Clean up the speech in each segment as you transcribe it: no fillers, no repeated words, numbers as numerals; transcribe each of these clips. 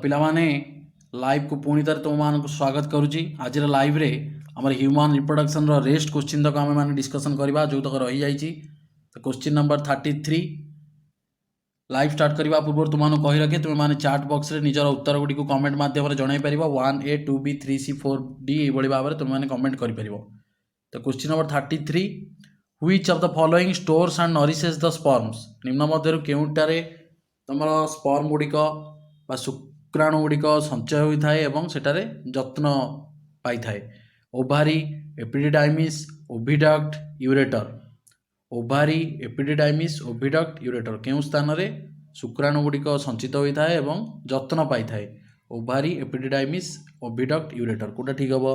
पिलामाने live को पुणी थरे तुम मान स्वागत करुच्ची। आज लाइव रे आम ह्यूमन रिप्रोडक्शन रेस्ट क्वेश्चन तक आम मैंने डिस्कसन करवा जो तक रही जाइए। तो क्वेश्चन नंबर 33 लाइव स्टार्ट करने पूर्व तुमको कही रखे तुम मैंने चाट बॉक्स रे निजर उत्तर गुड़ी कमेंट माध्यम जन पार 1A 2B 3C 4D ये भाव में तुमने कमेंट कर। तो question number 33 which of the following stores and nourishes the sperms निम्न मध्य केउटारे तुम स्पर्म गुड़िक शुक्राणु गुड़िक संचय होता है और सेटारे जत्न पाई थाए। Ovary, epididymis, oviduct, ureter. Ovary, epididymis, oviduct, ureter केउं स्थान रे शुक्राणु गुड़िक संचित होता है और जत्न पाई थाए। ओभारी, एपिडिडाइमिस, ओविडक्ट, यूरेटर कोटा ठीक हम।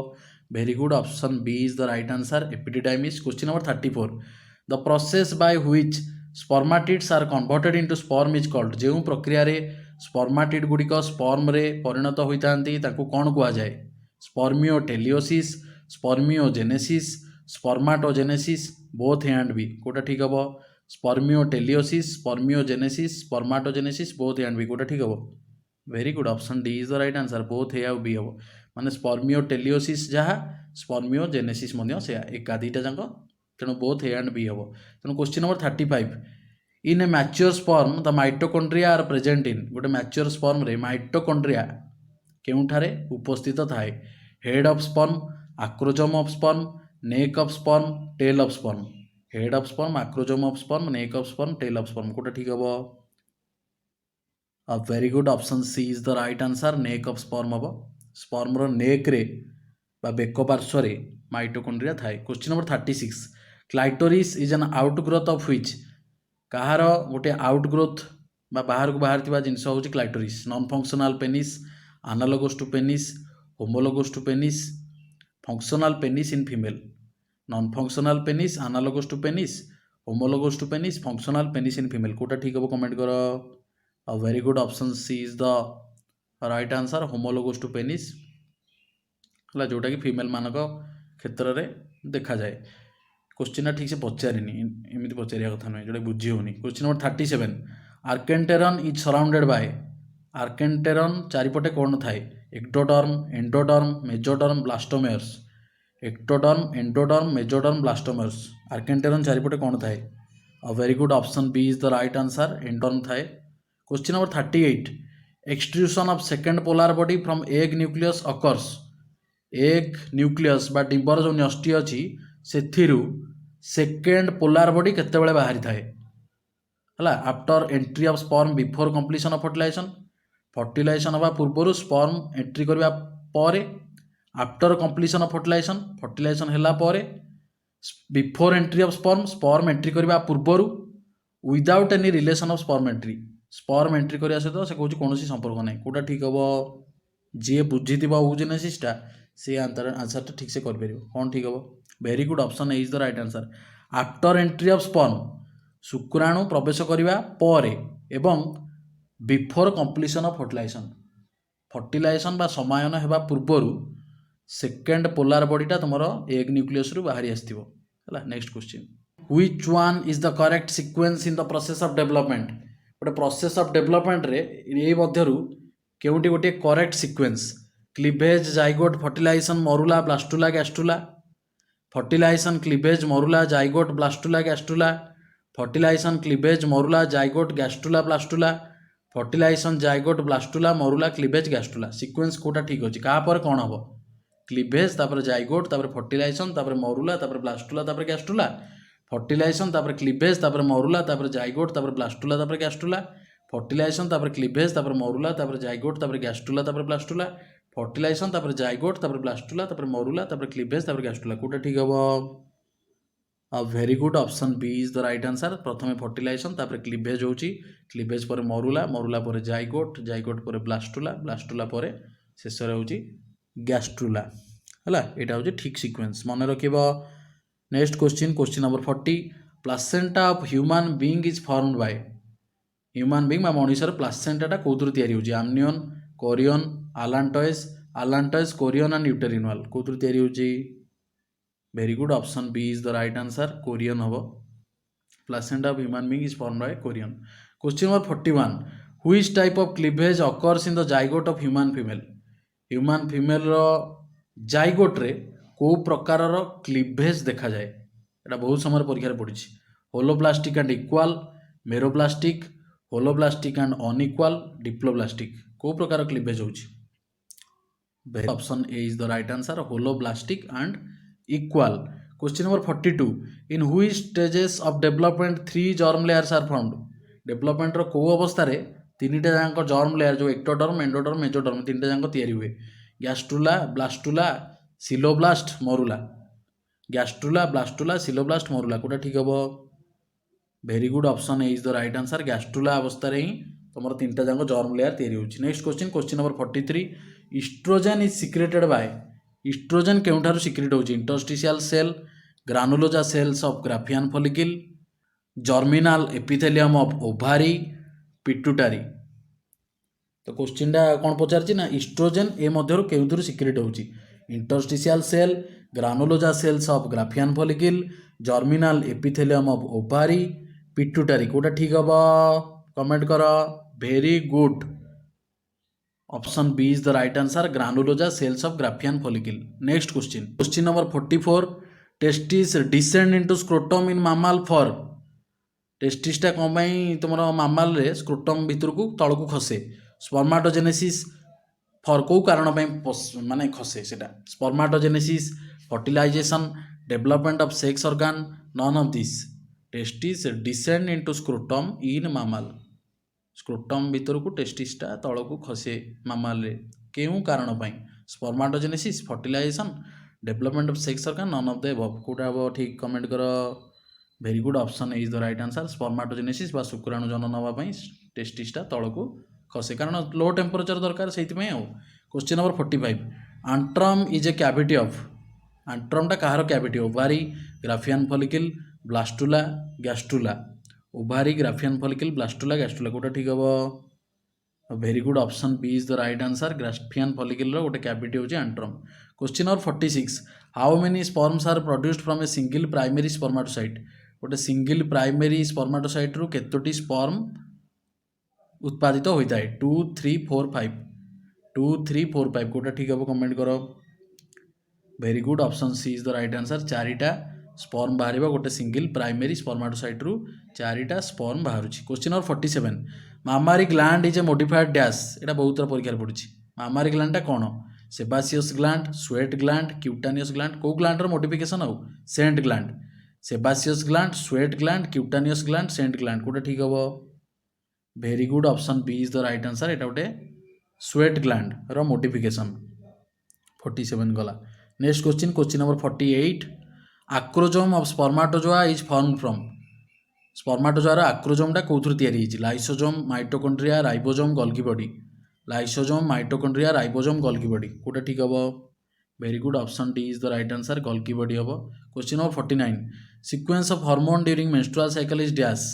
Very good, option B is the right answer, epididymis. Question number 34 the process by which spermatids are converted into sperm is called जो प्रक्रिया रे स्पर्माटिड गुड़िक स्पर्म रे परिणत होता कौन कहुए? Spermioteleosis, spermiogenesis, spermatogenesis, both A and B कोटा ठीक हम। Spermioteleosis, spermiogenesis, spermatogenesis, both A and B कोटा ठीक हम। Very good, option D is the right answer, both A B हम। माने स्पर्मियोटेलियोसिस जहाँ स्पर्मियोजेनेसिस एका दुईटा जाक तेणु बोथ ए एंड बी हम। तेणु question number 35 in a mature sperm the mitochondria are present in गोटे मैच्योर स्पर्म रे माइटोकॉन्ड्रिया केउठारे उपस्थित थाए? Head of sperm, acrosome of sperm, neck of sperm, tail of sperm. Head of sperm, acrosome of sperm, neck of sperm, tail of sperm कोटा ठीक हम। Very good, option C is the right answer, neck of sperm हम। Sperm रो neck रे बा बेक पार्श्व रे माइटोकॉन्ड्रिया थाए। Question number 36 clitoris is an outgrowth of which कहार गोटे आउटग्रोथ बाहर को बाहर जिनस हूँ clitoris? Non functional penis, analogous to penis, homologous to penis, functional penis in female. Non functional penis, analogous to penis, homologous to penis, functional penis in female कोटा ठीक हम कमेंट कर। Very good, option C is the right answer, homologous to penis है जोटा कि female मानक क्षेत्र में देखा जाए। क्वेश्चन ठीक से पचारिनी एमती पचारिया कथा नुहे जोटा बुझी होनी। Question number 37 archenteron is surrounded by archenteron चारिपटे कौन थाए? Ectoderm, endoderm, mesoderm, blastomeres. Ectoderm, endoderm, mesoderm, blastomeres archenteron चारिपटे कौन थाए? Very good, option B is the right answer, endoderm थाए। Question number 38 extrusion of second polar body from egg nucleus occurs egg nucleus बा डिंबर जो न्यष्टि अच्छी से second polar body केतेबेले बाहरी थाए हला? After entry of sperm before completion of fertilisation, fertilisation हवा पूर्व स्पर्म एंट्री करबा परे, after completion of fertilisation, fertilisation हैला परे, before entry of sperm, sperm entry करबा पूर्व, without any relation of sperm entry, sperm entry करबा सहित से कहूँ कौन संपर्क ना कोटा ठीक हम। जी बुझी ओजेनेसिसटा से आंसर ठीक से कर कौन ठीक हम? Very good, option A is the right answer, after entry of sperm शुक्राणु प्रवेश करने पर एवं before completion of fertilisation, fertilisation बा समायन होगा पूर्वर सेकेंड पोलार बॉडीटा तुम एग न्यूक्लियस रु बाहरी आसथिबो हला। Next question which one is the correct sequence in the process of development गोटे प्रोसेस ऑफ डेवलपमेंट रे ए मध्यरु केउटी गोटे correct sequence? Cleavage, zygote, fertilisation, morula, blastula, gastrula. Fertilisation, cleavage, morula, zygote, blastula, gastrula. Fertilisation, cleavage, morula, zygote, gastrula, blastula. Fertilisation, zygote, blastula, morula, cleavage, gastrula sequence कोटा ठीक अच्छे क्या कौन हम? क्लीवेज तापर जाइगोट तापर फर्टिलाइजेशन तापर मरुला तापर ब्लास्टुला तापर गैस्ट्रुला, फर्टिलाइजेशन तापर क्लीवेज तापर मरुला तापर जाइगोट तापर ब्लास्टुला तापर गैस्ट्रुला, फर्टिलाइजेशन तापर क्लीवेज तापर मरुला तापर जाइगोट तापर गैस्ट्रुला तापर ब्लास्टुला, फर्टिलाइजेशन तापर जाइगोट तापर ब्लास्टुला तापर मरुला तापर क्लीवेज तापर गैस्ट्रुला कोटा ठीक हम। Very good, option B is the right answer, प्रथम फर्टिलाइजेशन तापर क्लीवेज होची, क्लीवेज पर मरुला, मरुला पर जाइगोट, जाइगोट पर ब्लास्टुला, ब्लास्टुला पर शेष होची गैस्ट्रुला है। यहाँ हूँ ठीक सीक्वेंस मन रखिब। Next question question number 40 placenta of human being is formed by human being मनुष्यर प्लासेंटा कौन तैयारी होची? Amnion, chorion, allantois, allantois, chorion and uterine wall कौन तैयारी होची? Very good, option B is the right answer, chorion हम। Placenta of human being is formed by chorion. Question number 41 Which type of cleavage occurs in the zygote of human female? Human female ର ଜାଇଗୋଟ ରେ କୋଉ ପ୍ରକାରର କ୍ଲିଭେଜ ଦେଖାଯାଏ? ଏଟା ବହୁତ ସମୟରେ ପରୀକ୍ଷାରେ ପଡିଛି। ହୋଲୋପ୍ଲାଷ୍ଟିକ ଆଣ୍ଡ ଇକ୍ୱାଲ, ମେରୋପ୍ଲାଷ୍ଟିକ, ହୋଲୋପ୍ଲାଷ୍ଟିକ ଆଣ୍ଡ ଅନଇକ୍ୱାଲ, ଡିପ୍ଲୋପ୍ଲାଷ୍ଟିକ। କୋଉ ପ୍ରକାର କ୍ଲିଭେଜ ହେଉଛି? Option A is the right answer, holoblastic and equal. Question number 42. In which stages of development 3 germ layers are formed? Development ର କୋଉ ଅବସ୍ଥାରେ ତିନିଟା ଯାଙ୍କ ଜର୍ମ ଲେୟାର ଯୋଉ ଏକ୍ଟୋଡର୍ମ, ଏଣ୍ଡୋଡର୍ମ, ମେଜୋଡର୍ମ ତିନିଟା ଯାଙ୍କ ତିଆରି ହୁଏ? ଗ୍ୟାଷ୍ଟ୍ରୁଲା, ବ୍ଲାଷ୍ଟୁଲା, ସିଲୋବ୍ଲାଷ୍ଟ, ମରୁଲା। ଗ୍ୟାଷ୍ଟ୍ରୁଲା, ବ୍ଲାଷ୍ଟୁଲା, ସିଲୋବ୍ଲାଷ୍ଟ, ମରୁଲା। କୋଉଟା ଠିକ ହବ? Very good, option A is the right answer. Gastrula ଅବସ୍ଥାରେ ହିଁ ତମର ତିନିଟା ଯାଙ୍କ ଜର୍ମ ଲେୟାର ତିଆରି ହେଉଛି। Next question number 43. Oestrogen is secreted by? Oestrogen କେଉଁଠାରୁ ସିକ୍ରେଟ୍ ହେଉଛି? Interstitial cell, granulosa cells of Graafian follicle, germinal epithelium of ovary, pituitary. ତ କ୍ୱେଶ୍ଚିନ୍ଟା କ'ଣ ପଚାରିଛି ନା ଇଷ୍ଟ୍ରୋଜେନ୍ ଏ ମଧ୍ୟରୁ କେଉଁଥିରୁ ସିକ୍ରେଟ୍ ହେଉଛି? Interstitial cell, granulosa cells of Graafian follicle, germinal epithelium of ovary, pituitary. କୋଉଟା ଠିକ ହବ? କମେଣ୍ଟ କର। Very good, option B is the right answer, granulosa cells of Graafian follicle. Next question number 44. Testis descend into scrotum in mammal for? टेस्टिसटा कौन पाई तुम मामाल रे scrotum भितर को तल को खसे? स्पर्माटोजेनेसिस फॉर को कारण माने खसे सेटा? Spermatogenesis, fertilisation, development of sex organ, none of this. Testis descend into scrotum in mammal. Scrotum भितर को टेस्टिसटा तल को खसे मामाल रे केउ कारण पाई? Spermatogenesis, fertilisation, development of sex organ, none of the above. कोटा हबो ठीक? कमेंट करो। Very good, option is the right answer. Spermatogenesis बा शुक्राणु जनन हवा पाई टेस्टिसटा तल को खसे कारण लो टेम्परेचर दरकार सेति पई। Question number 45. Antrum is a cavity of? आंट्रमटा कहार cavity? Ovary, Graafian follicle, blastula, gastrula. Ovary, Graafian follicle, blastula, gastrula. कोटा ठीक हबो? Very good, option B is the right answer. Graafian follicle रो गोटे कैविटी होची antrum. Question number 46. How many sperms are produced from a single primary spermatocyte? गोटे single primary spermatocyte रु केतोटी sperm उत्पादित होता है? 2, 3, 4, 5। 2, 3, 4, 5। कोटा ठीक हबो? कमेंट करो। Very good, option C is the right answer. चारिटा स्पर्म बाहर गोटे सिंगल प्राइमरी स्पर्माटोसाइट रु चारिटा स्पर्म बाहर। Question number 47. Mammary gland is a modified dash? एटा बहुत परीक्षा पड़ी। मामारी ग्लैंडटा कौन? Sebaceous gland, sweat gland, cutaneous gland. को ग्लैंडर मोडिफिकेशन हो? Scent gland. Sebaceous gland, sweat gland, cutaneous gland, scent gland. कोटा ठीक हबो? Very good, option B is the right answer. एटा गोटे स्वेट ग्लैंड रो मोडिफिकेशन। 47 गला। Next question number 48. Acrosome of spermatozoa is form from? स्पर्माटोजोआर आक्रोजोमटा कोथुर तैयारी होइछि? Lysosome, mitochondria, ribosome, Golgi body. Lysosome, mitochondria, ribosome, Golgi body. कोटा ठीक हबो? Very good, option D is the right answer, Golgi body हबो। Question number 49. Sequence of hormone during menstrual cycle is dash?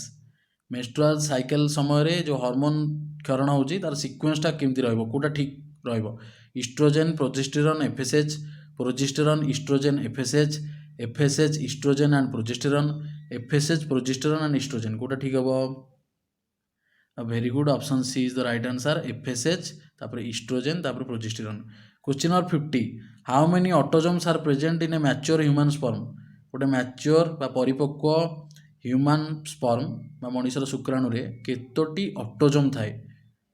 Menstrual cycle समय रे जो hormone क्षरण होउछि तार सीक्वेंसटा केमति रहइबो? कोटा ठीक रहइबो? Oestrogen, progesterone, FSH, progesterone, oestrogen, FSH, FSH, oestrogen and progesterone, FSH, progesterone and oestrogen. कोटा ठीक हबो? Very good, option C is the right answer. FSH तापर ईस्ट्रोजेन तापर progesterone. Question number 50. How many autosomes are present in a mature human sperm? गोटे mature बा परिपक्व human sperm बा मनुष्यर शुक्राणु रे केतोटी ऑटोजोम थाए?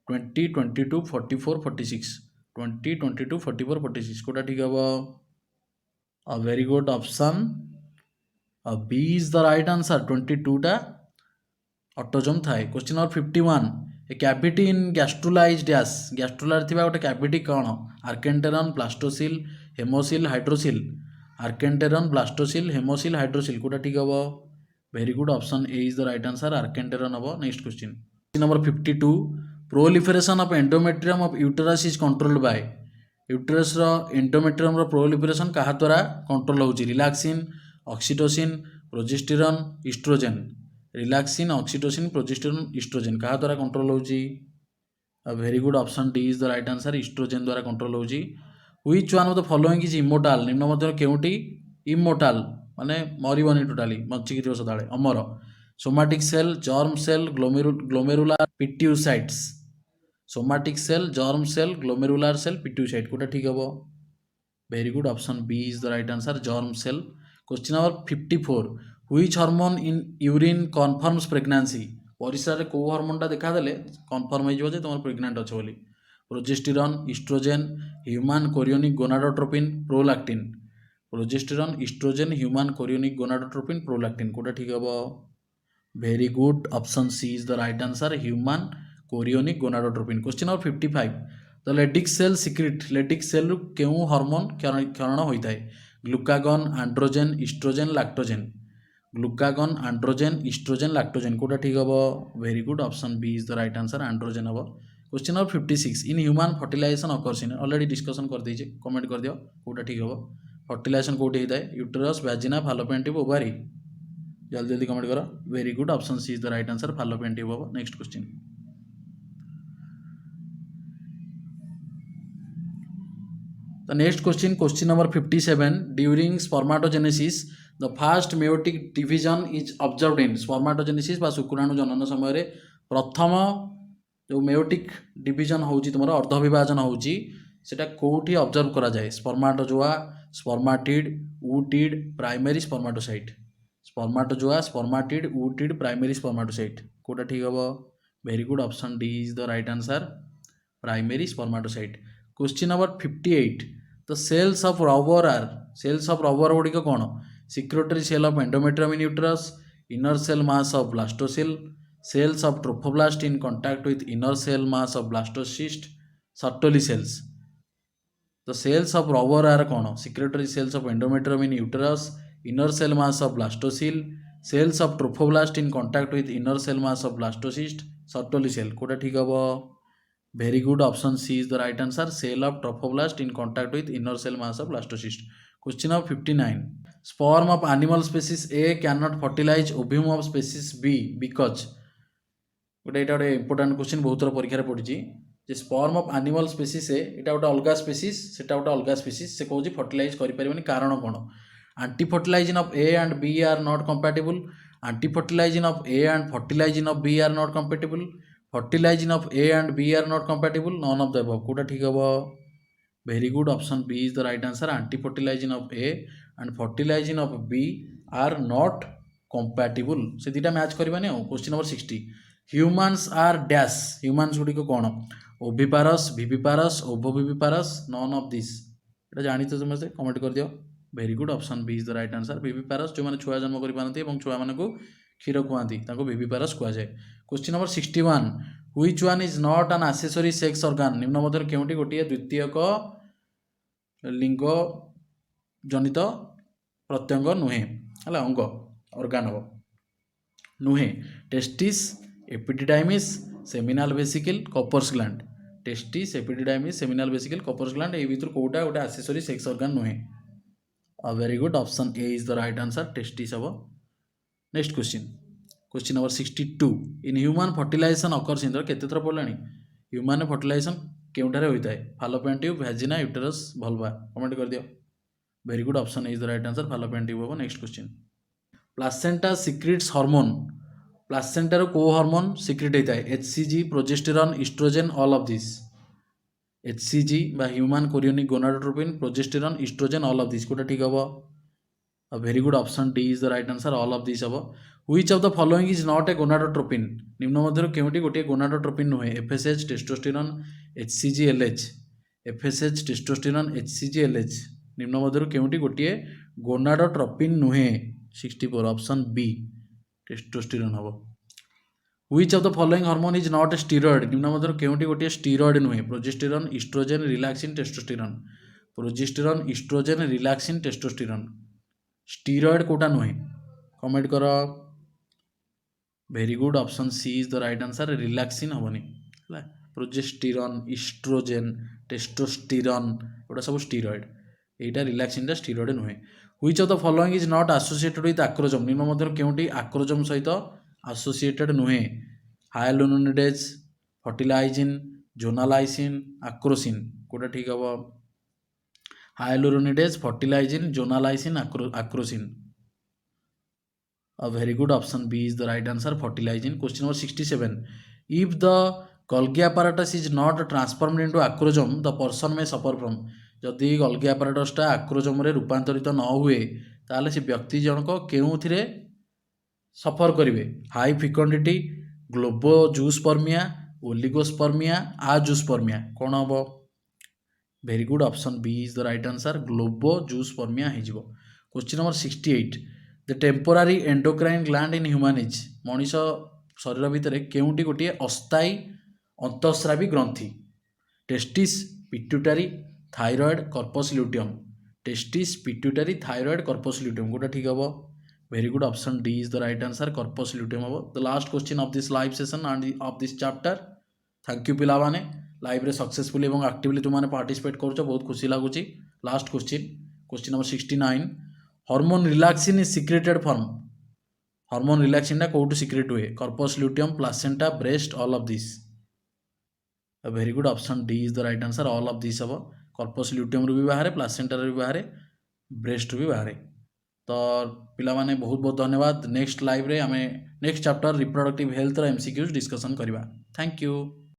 20, 22, 44, 46। 20, 22, 44, 46। कोटा ठीक हबो? Very good, option B is the right answer. 22टा ऑटोजोम थाए। Question number 51. A cavity in gastrula is dash? Gastrula रे थिबा गोटे कैविटी कौन? Archenteron, blastocoel, haemocoel, hydrocoel. Archenteron, blastocoel, haemocoel, hydrocoel. कोटा ठीक हबो? Very good, option A is the right answer, archenteron हबो। Next question number 52. Proliferation of endometrium of uterus is controlled by? Uterus रो endometrium रो proliferation कहा द्वारा control होउची? Relaxin, oxytocin, progesterone, oestrogen. Relaxin, oxytocin, progesterone, oestrogen कहा द्वारा control होउची? Very good, option D is the right answer, oestrogen द्वारा control होउची। Which one of the following is immortal? निम्न मध्य केउटी इमोर्टाल माने मरिबनी टोटाली बंचिकी सदाळे अमर? Somatic cell, germ cell, glomerular pituicytes. Somatic cell, germ cell, glomerular cell, pituicyte कोटा ठीक हम? Very good, option B is the right answer, germ cell. Question number 54, which hormone in urine confirms pregnancy? परिस्रा को हार्मोनटा देखादेले confirm हो तुम pregnant अच्छे बोली। Progesterone, estrogen, human chorionic gonadotropin, prolactin. Progesterone, estrogen, human chorionic gonadotropin, prolactin कोटा ठीक हम? Very good, option C is the right answer, human chorionic gonadotropin. Question number 55, the Leydig cell secrete, Leydig cell रु केउ hormone क्षरण होता है? Glucagon, androgen, estrogen, lactogen. Glucagon, androgen, estrogen, lactogen कोटा ठीक हम? Very good, option B is the right answer, androgen हम। Question number 56, in human fertilization occurs in, already discussion कर दीजिए, कमेंट कर दियो कोटा ठीक हम? फर्टिलाइजेशन कोटी होता है? Uterus, vagina, fallopian tube, ovary. जल्दी जल्दी कमेंट करो। Very good, option C is the right answer, fallopian tube हम। Next question, the next question, question number 57, during spermatogenesis the first meiotic division is observed in, spermatogenesis बा शुक्राणु जनन समय रे प्रथम जो मेयोटिक डिविजन होउची तुमर अर्ध विभाजन होउची सेटा कोठी ऑब्जर्व करा जाए? Spermatozoa, spermatid, ootid, primary spermatocyte. Spermatozoa, spermatid, ootid, primary spermatocyte कोटा ठीक हम? Very good, option D is the right answer, primary spermatocyte. Question number 58, the cells of Rauber are, cells of Rauber गुड़िक कौन? Secretory cell of endometrium in uterus, inner cell mass of blastocoel, cells of trophoblast in contact with inner cell mass of blastocyst, Sertoli cells. The cells of Rauber are कौन? Secretary cells of endometrium in uterus, inner cell mass of blastocoel, cells of trophoblast in contact with inner cell mass of blastocyst, Sertoli cell कोटा ठीक हम? Very good, option C is the right answer, cell of trophoblast in contact with inner cell mass of blastocyst. Question of 59, sperm of animal species A can not fertilise ovum of species B because, गोटे यहाँ गोटे important question बहुत थर परीक्षा पड़ी जे sperm of animal species ए यहाँ गोटे अलग स्पेसीज सेटा गोटे अलग स्पेसीज से कौन फर्टिलाइज करें कारण कौन? Anti fertilizing of A and B are not compatible, anti fertilizing of A and fertilizing of B are not compatible, fertilizing of A and B are not compatible, none of the above कोटा ठीक हम? Very good, option B is the right answer, anti fertilizing of A and fertilizing of B are not compatible, से दुटा match करवानी। Question number 60, humans are dash, humans गुड़िक कौन? Oviparous, viviparous, ovoviviparous, none of this, এটা জানিতে समस्ते comment कर दियो। Very good, option B is the right answer, viviparous जो मैंने छुआ जन्म कर छुआ मान को क्षीर खुआती विविपारस कहुए। Question number 61, which one is not an accessory sex organ, निम्न मध्य केउटी गोटे द्वितीयक लिंग जनित प्रत्यंग नुहे है अंग ऑर्गन हम नुहे? Testis, epididymis, seminal vesicle, Cowper's gland. Testis, epididymis, seminal vesicle, Cowper's gland ए भीतर कोटा गोटे एक्सेसरी सेक्स ऑर्गन नुहे? Very good, option A is the right answer, testis हम। Next question, question number 62, in human fertilization occurs in, केते थर पड़लानी human fertilization केउठारे होता है? Fallopian tube, vagina, uterus, vulva, comment कर दियो। Very good, option is the right answer, fallopian tube हम। Next question, placenta secretes hormone, प्लासेंटार को हार्मोन सिक्रेट होता है? HCG, progesterone, estrogen, all of this. HCG बा human chorionic gonadotropin, progesterone, estrogen, all of this कोटा ठीक हम? Very good, option D is the right answer, all of this हम। Which of the following is not a gonadotropin, निम्न मध्य केउटी गोटे gonadotropin नुहे? FSH, testosterone, HCG, LH. FSH, testosterone, HCG, LH, निम्न मध्य केउटी गोटे गोनाडोट्रोपिन नुहे? 64, ऑप्शन बी टेस्टोस्टेरोन हम। Which of the following hormone is not a steroid, निम्न मध्य केउटी गोटे स्टीरॉयड नुहे? Progesterone, estrogen, relaxin, testosterone. Progesterone, estrogen, relaxin, testosterone, steroid कोटा नुहे? कमेंट कर। Very good, option C is the right answer, relaxin हेनी है? प्रोजेस्टेरॉन, इस्ट्रोजेन, टेस्टोस्टेरोन एटा सब स्टीरॉयड, यहाँ रिलैक्सिन स्टीरॉयड नुहे? Which of the following is not associated with acrosome, निम्न मध्य केउटी आक्रोजम सहित एसोसिएटेड नुहे? हायालुरोनिडेज, फर्टिलाइजिन, जोनालाइसिन, आक्रोसिन कोटा ठीक हम? Hyaluronidase, fertilizin, zonalysin, acrosin. Very good, option B is the right answer, fertilizin. Question number 67, if the Golgi apparatus is not transformed into acrosome, the person may suffer from. ଯଦି Golgi apparatusଟା ଆକ୍ରୋଜମରେ ରୂପାନ୍ତରିତ ନ ହୁଏ ତାହେଲେ ସେ ବ୍ୟକ୍ତି ଜଣକ କେଉଁଥିରେ ସଫର କରିବେ? High fecundity, globozoospermia, oligospermia, azoospermia. କ'ଣ ହେବ? Very good, option B is the right answer. Globozoospermia ହେଇଯିବ। Question number 68, the temporary endocrine gland in human is. ମଣିଷ ଶରୀର ଭିତରେ କେଉଁଠି ଗୋଟିଏ ଅସ୍ଥାୟୀ ଅନ୍ତଃସ୍ରାବୀ ଗ୍ରନ୍ଥି? Testis, pituitary, thyroid, corpus luteum. Testis, pituitary, thyroid, corpus luteum କୋଉଟା ଠିକ୍ ହେବ? Very good, option D is the right answer. Corpus luteum ହେବ। The last question of this live session and of this chapter. Thank you ପିଲାମାନେ, ଲାଇଭ୍ରେ successfully ଏବଂ actively ତୁମମାନେ participate କରୁଛ, ବହୁତ ଖୁସି ଲାଗୁଛି। Last question number 69, hormone relaxin is secreted from. Hormone ରିଲାକ୍ସିନ୍ଟା କେଉଁଠୁ ସିକ୍ରେଟ୍ ହୁଏ? Corpus luteum, placenta, breast, all of this. Very good, option D is the right answer. All of this ହେବ। କର୍ପସ୍ ଲ୍ୟୁଟିୟମ୍ରୁ ବି ବାହାରେ, ପ୍ଲାସେଣ୍ଟାରୁ ବି ବାହାରେ, ବ୍ରେଷ୍ଟରୁ ବି ବାହାରେ। ତ ପିଲାମାନେ ବହୁତ ବହୁତ ଧନ୍ୟବାଦ। ନେକ୍ସଟ ଲାଇଭ୍ରେ ଆମେ ନେକ୍ସଟ ଚାପ୍ଟର ରିପ୍ରଡକ୍ଟିଭ୍ ହେଲ୍ଥର MCQs ଡିସ୍କସନ୍ କରିବା। Thank you.